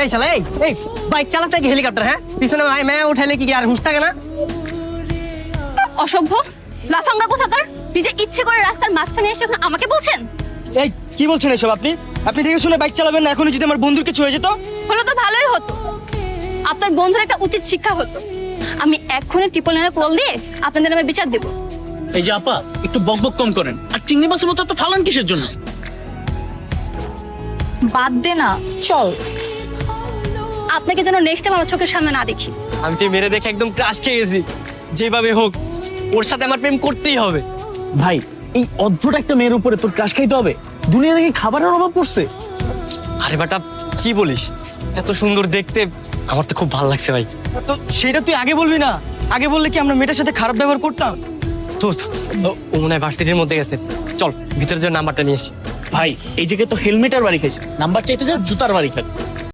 এই শালা এই বাইক চালাতে কি হেলিকপ্টার? হ্যাঁ, পিছনে মায়া উঠাইলে কি আর হুঁশ থাকে না? অসভ্য লাফাঙ্গা কোথাকার, নিজে ইচ্ছে করে রাস্তার মাঝখানে এসে এখন আমাকে বলছেন? এই কি বলছেন এসব? আপনি আপনি দেখে শুনে বাইক চালাবেন না। এখনই যদি আমার বন্ধুর কিছু হয়ে যেত? হলো তো ভালোই হতো, আপনার বন্ধুর একটা উচিত শিক্ষা হতো। আমি এক্ষুনি ট্রিপল নাইনে কল দিয়ে আপনাদের নামে বিচার দেব। এই যে আপা, একটু বকবক কম করেন। আর চিংড়ি মাছের মতো এত ফালান কিসের জন্য? বাদ দে না, চল। আপনাকে যেন নেক্সট টাইম আমার চোখের সামনে না দেখি। আমি তো মেরে দেখে একদম ক্রাশ খেয়ে গেছি। যেভাবে হোক ওর সাথে আমার প্রেম করতেই হবে। ভাই, এই অদ্ভুত একটা মেয়ের উপরে তোর ক্রাশ খাইতে হবে? দুনিয়া থেকে খাবারের অভাব পড়ছে? আরে বেটা, কি বলিস? এত সুন্দর দেখতে, আমার তো খুব ভালো লাগছে ভাই। তো সেটা তুই আগে বলবি না? আগে বললে কি আমরা মেয়েটার সাথে খারাপ ব্যবহার করতাম? দোস্ত, ও মনে হয় ভার্সিটির মধ্যে গেছে। চল ভিতরে যে নাম্বারটা নিয়ে আসি। ভাই, এই জায়গায় তো হেলমেট আর বাড়ি খাইছে, নাম্বার চাইতে যা জুতার বাড়ি খাই।